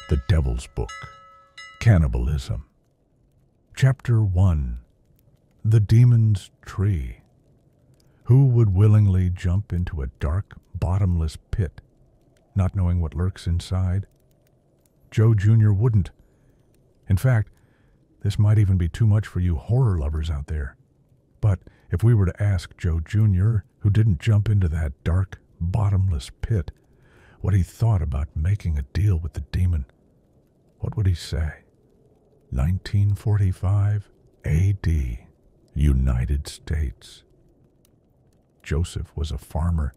The Devil's Book, Cannibalism. Chapter 1. The Demon's Tree. Who would willingly jump into a dark, bottomless pit, not knowing what lurks inside? Joe Jr. wouldn't. In fact, this might even be too much for you horror lovers out there. But if we were to ask Joe Jr., who didn't jump into that dark, bottomless pit, what he thought about making a deal with the demon, what would he say? 1945 A.D., United States. Joseph was a farmer.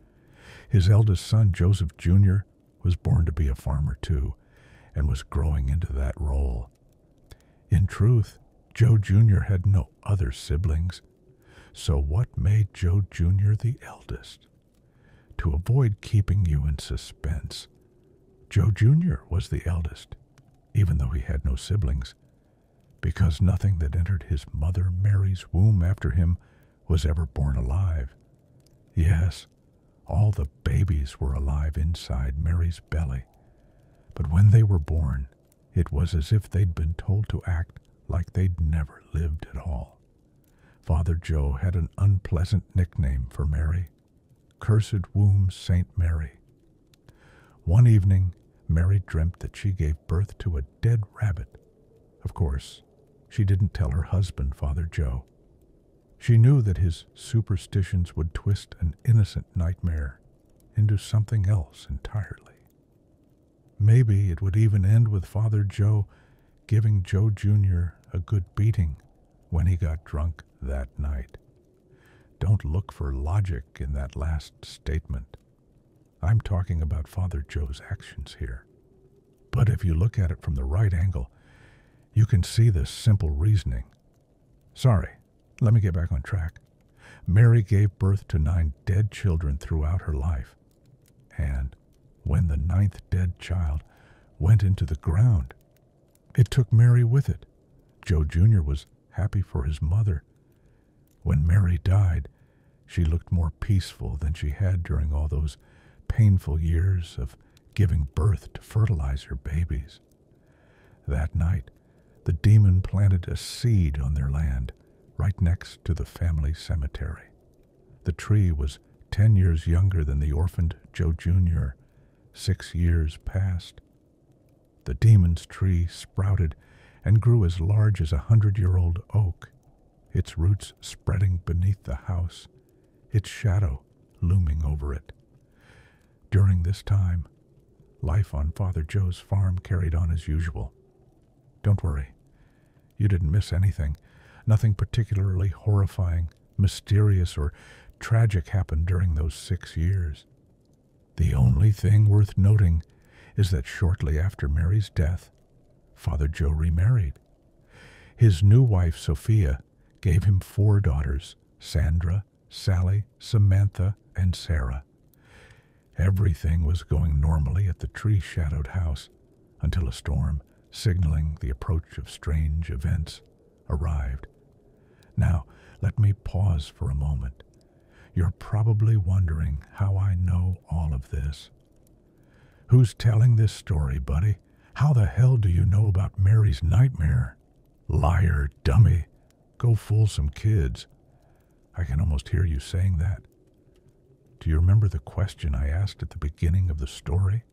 His eldest son, Joseph Jr., was born to be a farmer too, and was growing into that role. In truth, Joe Jr. had no other siblings. So what made Joe Jr. the eldest? To avoid keeping you in suspense, Joe Jr. was the eldest, even though he had no siblings, because nothing that entered his mother Mary's womb after him was ever born alive. Yes, all the babies were alive inside Mary's belly, but when they were born, it was as if they'd been told to act like they'd never lived at all. Father Joe had an unpleasant nickname for Mary, Cursed Womb St. Mary. One evening, Mary dreamt that she gave birth to a dead rabbit. Of course, she didn't tell her husband, Father Joe. She knew that his superstitions would twist an innocent nightmare into something else entirely. Maybe it would even end with Father Joe giving Joe Jr. a good beating when he got drunk that night. Don't look for logic in that last statement. I'm talking about Father Joe's actions here. But if you look at it from the right angle, you can see this simple reasoning. Sorry, let me get back on track. Mary gave birth to 9 dead children throughout her life. And when the 9th dead child went into the ground, it took Mary with it. Joe Jr. was happy for his mother. When Mary died, she looked more peaceful than she had during all those painful years of giving birth to fertilizer babies. That night, the demon planted a seed on their land, right next to the family cemetery. The tree was 10 years younger than the orphaned Joe Jr. 6 years passed. The demon's tree sprouted and grew as large as a 100-year-old oak, its roots spreading beneath the house, its shadow looming over it. During this time, life on Father Joe's farm carried on as usual. Don't worry, you didn't miss anything. Nothing particularly horrifying, mysterious, or tragic happened during those 6 years. The only thing worth noting is that shortly after Mary's death, Father Joe remarried. His new wife, Sophia, gave him 4 daughters, Sandra, Sally, Samantha, and Sarah. Everything was going normally at the tree-shadowed house until a storm, signaling the approach of strange events, arrived. Now, let me pause for a moment. You're probably wondering how I know all of this. Who's telling this story, buddy? How the hell do you know about Mary's nightmare? Liar, dummy. Go fool some kids. I can almost hear you saying that. Do you remember the question I asked at the beginning of the story?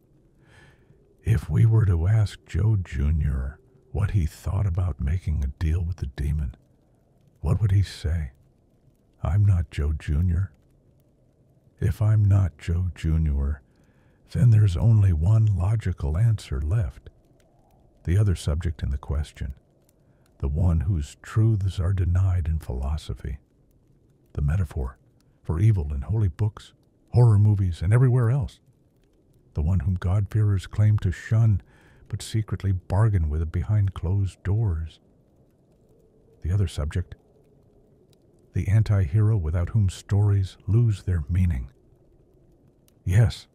If we were to ask Joe Jr. what he thought about making a deal with the demon, what would he say? I'm not Joe Jr. If I'm not Joe Jr., then there's only one logical answer left. The other subject in the question, the one whose truths are denied in philosophy, the metaphor for evil in holy books, horror movies, and everywhere else, the one whom God-fearers claim to shun but secretly bargain with behind closed doors. The other subject, the anti-hero without whom stories lose their meaning. Yes,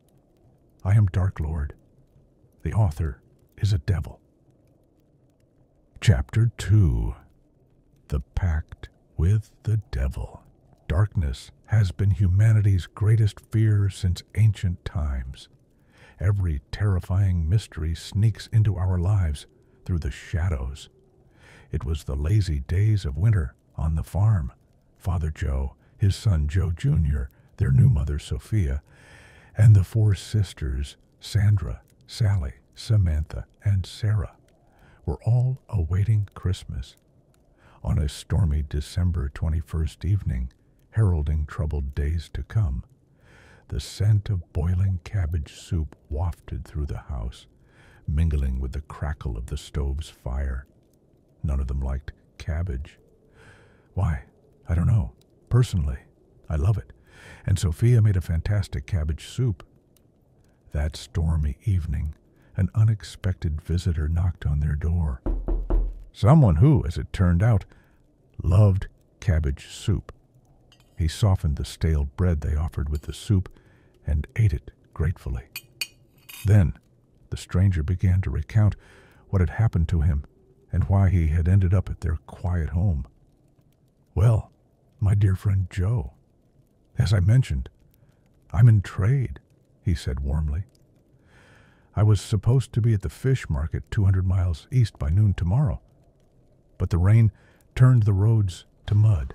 I am Dark Lord. The author is a devil. Chapter 2. The Pact with the Devil. Darkness has been humanity's greatest fear since ancient times, Every terrifying mystery sneaks into our lives through the shadows. It was the lazy days of winter on the farm. Father Joe, his son Joe Jr., their new mother Sophia, and the 4 sisters, Sandra, Sally, Samantha, and Sarah, were all awaiting Christmas. On a stormy December 21st evening, heralding troubled days to come, the scent of boiling cabbage soup wafted through the house, mingling with the crackle of the stove's fire. None of them liked cabbage. Why, I don't know. Personally, I love it, and Sophia made a fantastic cabbage soup. That stormy evening, an unexpected visitor knocked on their door. Someone who, as it turned out, loved cabbage soup. He softened the stale bread they offered with the soup and ate it gratefully. Then the stranger began to recount what had happened to him and why he had ended up at their quiet home. Well, my dear friend Joe, as I mentioned, I'm in trade, he said warmly. I was supposed to be at the fish market 200 miles east by noon tomorrow, but the rain turned the roads to mud.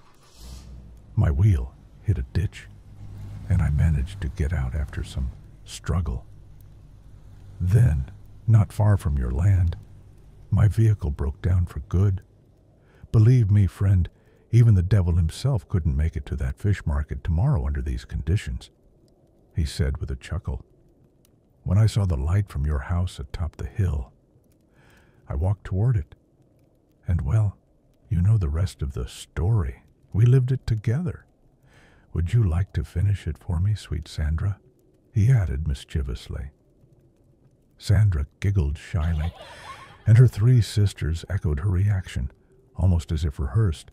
My wheel hit a ditch, and I managed to get out after some struggle. Then, not far from your land, my vehicle broke down for good. Believe me, friend, even the devil himself couldn't make it to that fish market tomorrow under these conditions, he said with a chuckle. When I saw the light from your house atop the hill, I walked toward it. And well, you know the rest of the story. We lived it together. Would you like to finish it for me, sweet Sandra? He added mischievously. Sandra giggled shyly, and her 3 sisters echoed her reaction, almost as if rehearsed.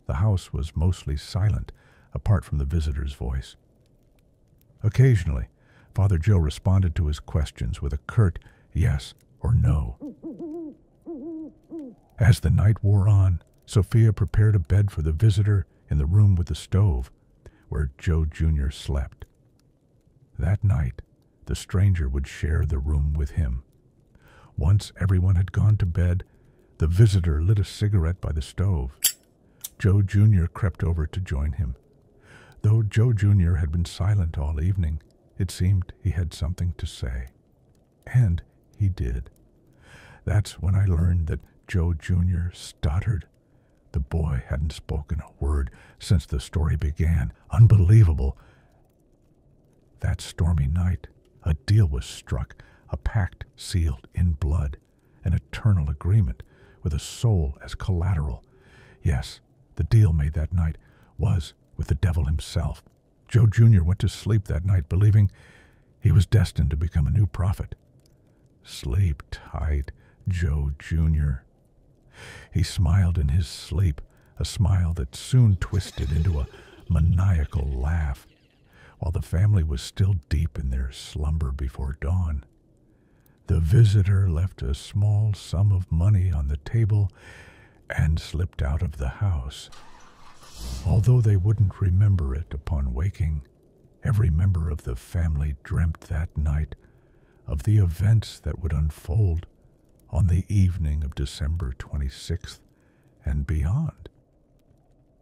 The house was mostly silent, apart from the visitor's voice. Occasionally, Father Joe responded to his questions with a curt yes or no. As the night wore on, Sophia prepared a bed for the visitor in the room with the stove, where Joe Jr. slept. That night, the stranger would share the room with him. Once everyone had gone to bed, the visitor lit a cigarette by the stove. Joe Jr. crept over to join him. Though Joe Jr. had been silent all evening, it seemed he had something to say. And he did. That's when I learned that Joe Jr. stuttered. The boy hadn't spoken a word since the story began. Unbelievable. That stormy night, a deal was struck, a pact sealed in blood, an eternal agreement with a soul as collateral. Yes, the deal made that night was with the devil himself. Joe Jr. went to sleep that night believing he was destined to become a new prophet. Sleep tight, Joe Jr. He smiled in his sleep, a smile that soon twisted into a maniacal laugh, while the family was still deep in their slumber before dawn. The visitor left a small sum of money on the table and slipped out of the house. Although they wouldn't remember it upon waking, every member of the family dreamt that night of the events that would unfold on the evening of December 26th and beyond.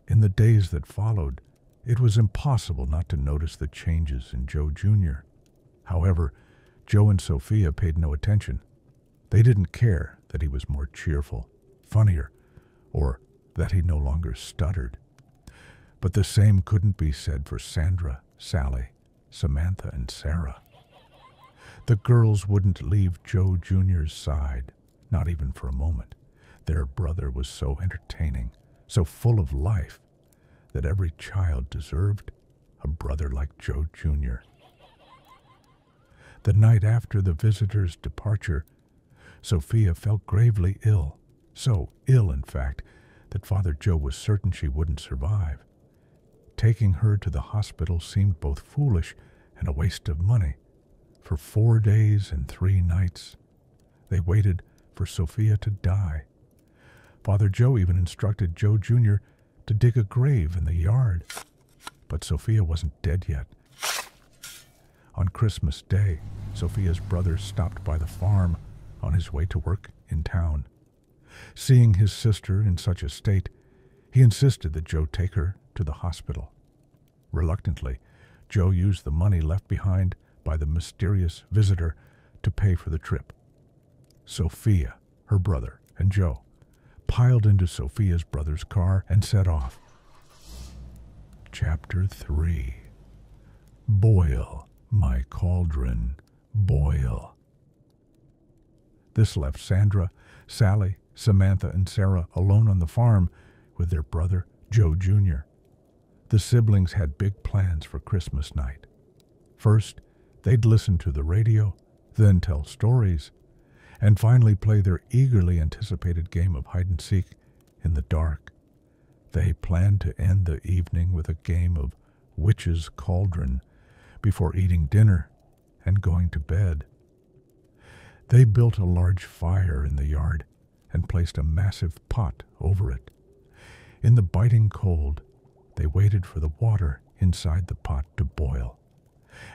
In the days that followed, it was impossible not to notice the changes in Joe Jr. However, Joe and Sophia paid no attention. They didn't care that he was more cheerful, funnier, or that he no longer stuttered. But the same couldn't be said for Sandra, Sally, Samantha, and Sarah. The girls wouldn't leave Joe Jr.'s side, not even for a moment. Their brother was so entertaining, so full of life, that every child deserved a brother like Joe Jr. The night after the visitor's departure, Sophia felt gravely ill, so ill, in fact, that Father Joe was certain she wouldn't survive. Taking her to the hospital seemed both foolish and a waste of money. For 4 days and 3 nights, they waited for Sophia to die. Father Joe even instructed Joe Jr. to dig a grave in the yard. But Sophia wasn't dead yet. On Christmas Day, Sophia's brother stopped by the farm on his way to work in town. Seeing his sister in such a state, he insisted that Joe take her to the hospital. Reluctantly, Joe used the money left behind by the mysterious visitor to pay for the trip. Sophia, her brother, and Joe piled into Sophia's brother's car and set off. Chapter 3. Boil, my cauldron, boil. This left Sandra, Sally, Samantha, and Sarah alone on the farm with their brother, Joe Jr. The siblings had big plans for Christmas night. First, they'd listen to the radio, then tell stories, and finally play their eagerly anticipated game of hide-and-seek in the dark. They planned to end the evening with a game of Witch's Cauldron before eating dinner and going to bed. They built a large fire in the yard and placed a massive pot over it. In the biting cold, they waited for the water inside the pot to boil.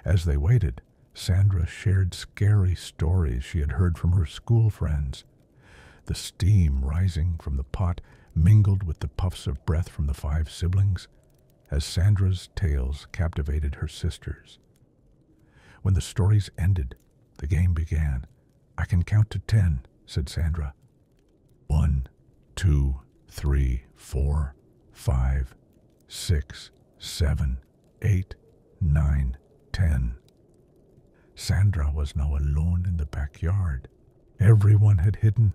As they waited, Sandra shared scary stories she had heard from her school friends. The steam rising from the pot mingled with the puffs of breath from the 5 siblings, as Sandra's tales captivated her sisters. When the stories ended, the game began. "I can count to 10, said Sandra. 1, 2, 3, 4, 5, 6, 7, 8, 9, 10. Sandra was now alone in the backyard. Everyone had hidden,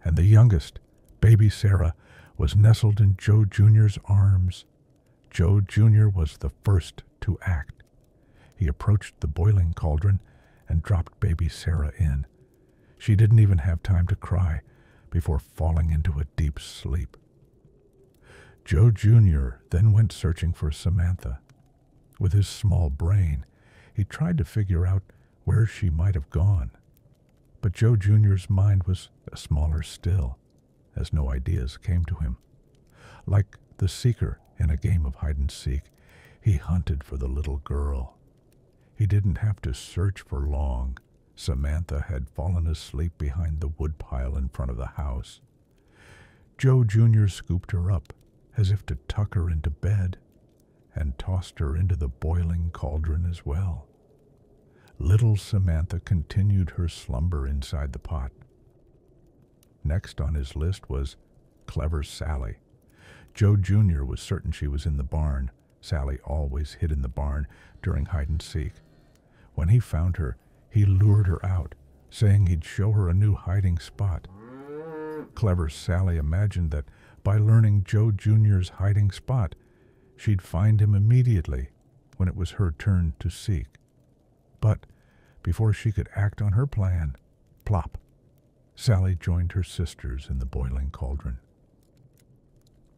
and the youngest, baby Sarah, was nestled in Joe Jr.'s arms. Joe Jr. was the first to act. He approached the boiling cauldron and dropped baby Sarah in. She didn't even have time to cry before falling into a deep sleep. Joe Jr. then went searching for Samantha. With his small brain, he tried to figure out where she might have gone. But Joe Jr.'s mind was smaller still, as no ideas came to him. Like the seeker in a game of hide-and-seek, he hunted for the little girl. He didn't have to search for long. Samantha had fallen asleep behind the woodpile in front of the house. Joe Jr. scooped her up, as if to tuck her into bed, and tossed her into the boiling cauldron as well. Little Samantha continued her slumber inside the pot. Next on his list was clever Sally. Joe Jr. was certain she was in the barn. Sally always hid in the barn during hide-and-seek. When he found her, he lured her out, saying he'd show her a new hiding spot. Clever Sally imagined that by learning Joe Jr.'s hiding spot, she'd find him immediately when it was her turn to seek. But before she could act on her plan, plop, Sally joined her sisters in the boiling cauldron.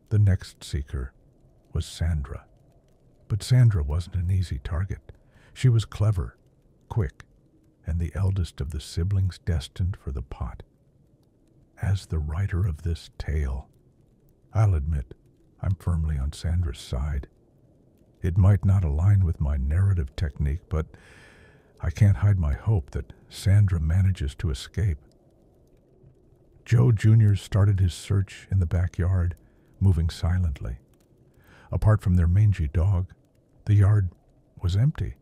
The next seeker was Sandra. But Sandra wasn't an easy target. She was clever, quick, and the eldest of the siblings destined for the pot. As the writer of this tale, I'll admit I'm firmly on Sandra's side. It might not align with my narrative technique, but I can't hide my hope that Sandra manages to escape. Joe Jr. started his search in the backyard, moving silently. Apart from their mangy dog, the yard was empty.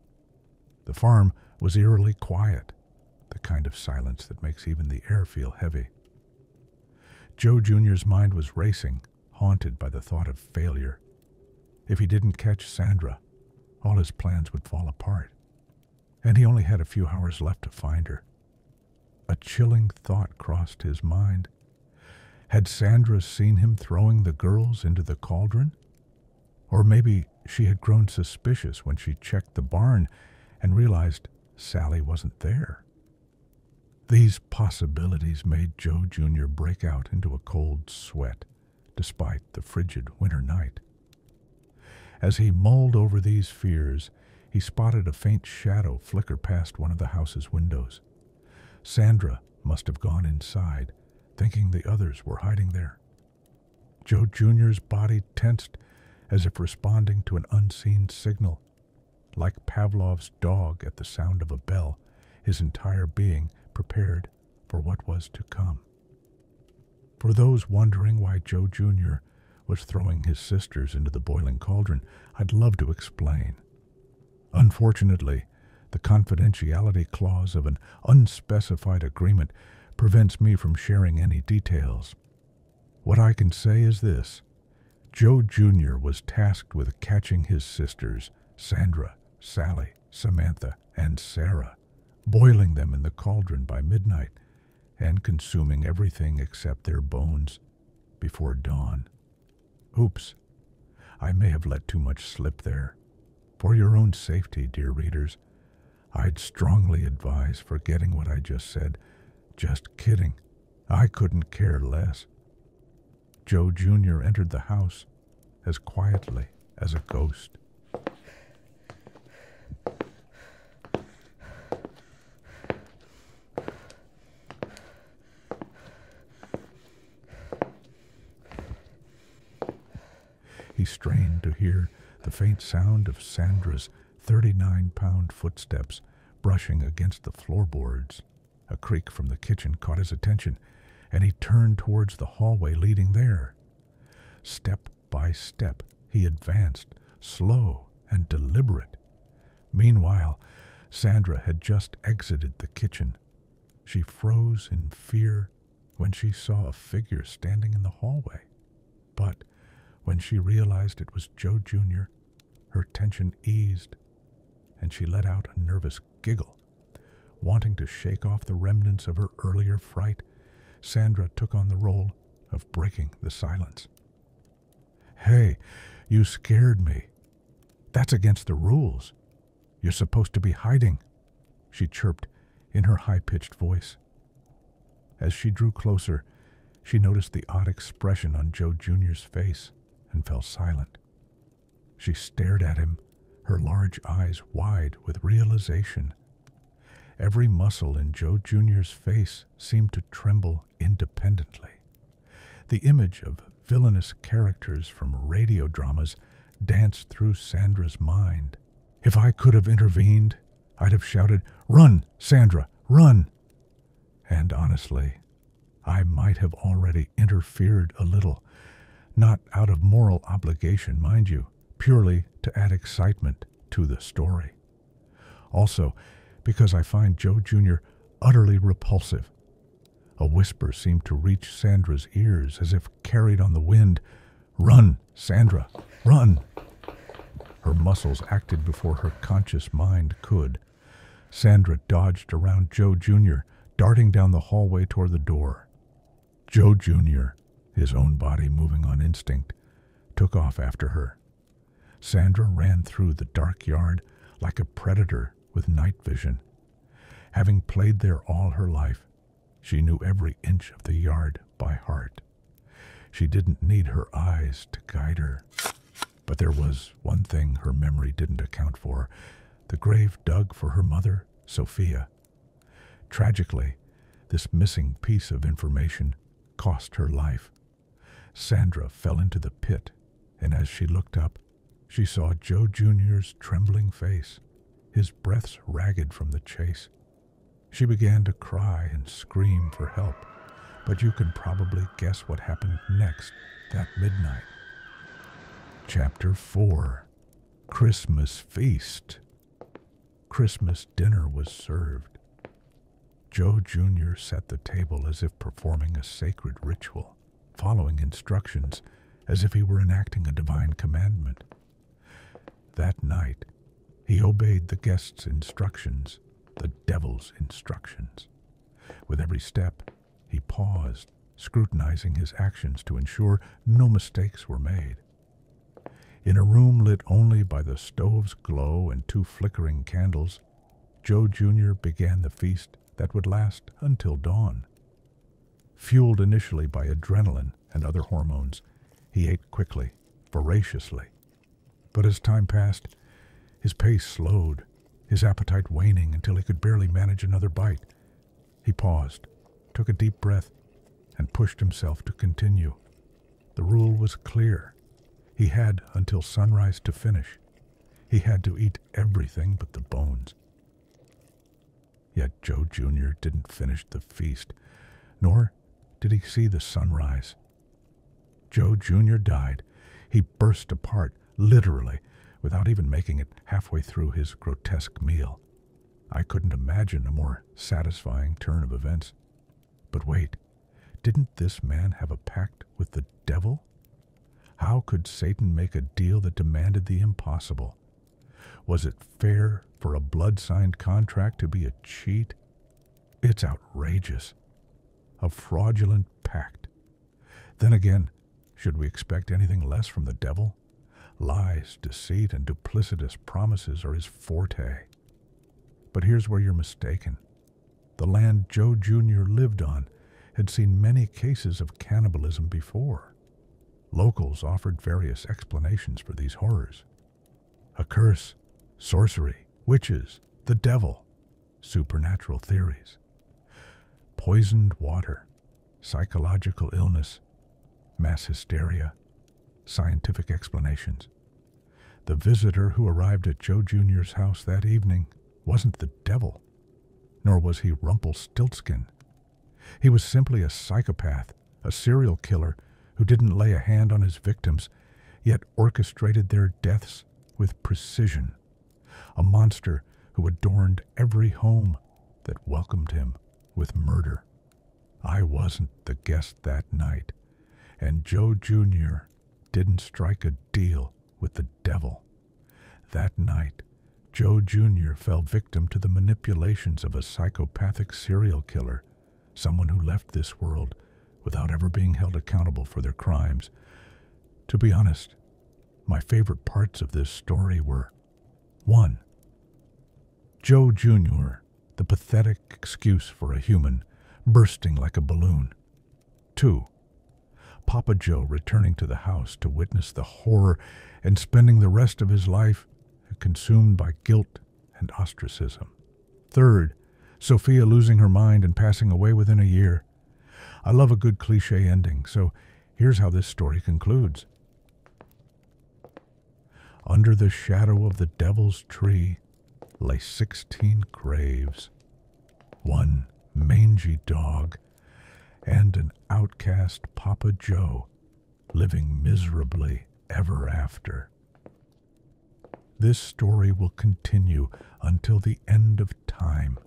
The farm was eerily quiet, the kind of silence that makes even the air feel heavy. Joe Jr.'s mind was racing, haunted by the thought of failure. If he didn't catch Sandra, all his plans would fall apart. And he only had a few hours left to find her. A chilling thought crossed his mind. Had Sandra seen him throwing the girls into the cauldron? Or maybe she had grown suspicious when she checked the barn and realized Sally wasn't there. These possibilities made Joe Jr. break out into a cold sweat, despite the frigid winter night. As he mulled over these fears, he spotted a faint shadow flicker past one of the house's windows. Sandra must have gone inside, thinking the others were hiding there. Joe Jr.'s body tensed as if responding to an unseen signal. like Pavlov's dog at the sound of a bell, his entire being prepared for what was to come. For those wondering why Joe Jr. was throwing his sisters into the boiling cauldron, I'd love to explain. Unfortunately, the confidentiality clause of an unspecified agreement prevents me from sharing any details. What I can say is this: Joe Jr. was tasked with catching his sisters, Sandra, Sally, Samantha, and Sarah, boiling them in the cauldron by midnight, and consuming everything except their bones before dawn. Oops, I may have let too much slip there. For your own safety, dear readers, I'd strongly advise forgetting what I just said. Just kidding. I couldn't care less. Joe Jr. entered the house as quietly as a ghost. He strained to hear the faint sound of Sandra's 39-pound footsteps brushing against the floorboards. A creak from the kitchen caught his attention, and he turned towards the hallway leading there. Step by step, he advanced, slow and deliberate. Meanwhile, Sandra had just exited the kitchen. She froze in fear when she saw a figure standing in the hallway. But when she realized it was Joe Jr., her tension eased, and she let out a nervous giggle. Wanting to shake off the remnants of her earlier fright, Sandra took on the role of breaking the silence. "Hey, you scared me. That's against the rules. You're supposed to be hiding," she chirped in her high-pitched voice. As she drew closer, she noticed the odd expression on Joe Jr.'s face and fell silent. She stared at him, her large eyes wide with realization. Every muscle in Joe Jr.'s face seemed to tremble independently. The image of villainous characters from radio dramas danced through Sandra's mind. If I could have intervened, I'd have shouted, "Run, Sandra, run!" And honestly, I might have already interfered a little, not out of moral obligation, mind you, purely to add excitement to the story. Also, because I find Joe Jr. utterly repulsive. A whisper seemed to reach Sandra's ears as if carried on the wind. "Run, Sandra, run!" Her muscles acted before her conscious mind could. Sandra dodged around Joe Jr., darting down the hallway toward the door. Joe Jr., his own body moving on instinct, took off after her. Sandra ran through the dark yard like a predator with night vision. Having played there all her life, she knew every inch of the yard by heart. She didn't need her eyes to guide her. But there was one thing her memory didn't account for: the grave dug for her mother, Sophia. Tragically, this missing piece of information cost her life. Sandra fell into the pit, and as she looked up, she saw Joe Jr.'s trembling face, his breaths ragged from the chase. She began to cry and scream for help, but you can probably guess what happened next that midnight. Chapter 4. Christmas Feast. Christmas dinner was served. Joe Jr. set the table as if performing a sacred ritual, following instructions as if he were enacting a divine commandment. That night, he obeyed the guests' instructions, the devil's instructions. With every step, he paused, scrutinizing his actions to ensure no mistakes were made. In a room lit only by the stove's glow and 2 flickering candles, Joe Jr. began the feast that would last until dawn. Fueled initially by adrenaline and other hormones, he ate quickly, voraciously. But as time passed, his pace slowed, his appetite waning until he could barely manage another bite. He paused, took a deep breath, and pushed himself to continue. The rule was clear. He had until sunrise to finish. He had to eat everything but the bones. Yet Joe Jr. didn't finish the feast, nor did he see the sunrise. Joe Jr. died. He burst apart, literally, without even making it halfway through his grotesque meal. I couldn't imagine a more satisfying turn of events. But wait, didn't this man have a pact with the devil? How could Satan make a deal that demanded the impossible? Was it fair for a blood-signed contract to be a cheat? It's outrageous. A fraudulent pact. Then again, should we expect anything less from the devil? Lies, deceit, and duplicitous promises are his forte. But here's where you're mistaken. The land Joe Jr. lived on had seen many cases of cannibalism before. Locals offered various explanations for these horrors. A curse, sorcery, witches, the devil, supernatural theories, poisoned water, psychological illness, mass hysteria, scientific explanations. The visitor who arrived at Joe Jr.'s house that evening wasn't the devil, nor was he Rumpelstiltskin. He was simply a psychopath, a serial killer who didn't lay a hand on his victims, yet orchestrated their deaths with precision. A monster who adorned every home that welcomed him with murder. I wasn't the guest that night, and Joe Jr. didn't strike a deal with the devil. That night, Joe Jr. fell victim to the manipulations of a psychopathic serial killer, someone who left this world without ever being held accountable for their crimes. To be honest, my favorite parts of this story were: 1. Joe Jr., the pathetic excuse for a human, bursting like a balloon. 2. Papa Joe returning to the house to witness the horror and spending the rest of his life consumed by guilt and ostracism. 3. Sophia losing her mind and passing away within a year. I love a good cliché ending, so here's how this story concludes. Under the shadow of the devil's tree lay 16 graves, one mangy dog, and an outcast Papa Joe living miserably ever after. This story will continue until the end of time.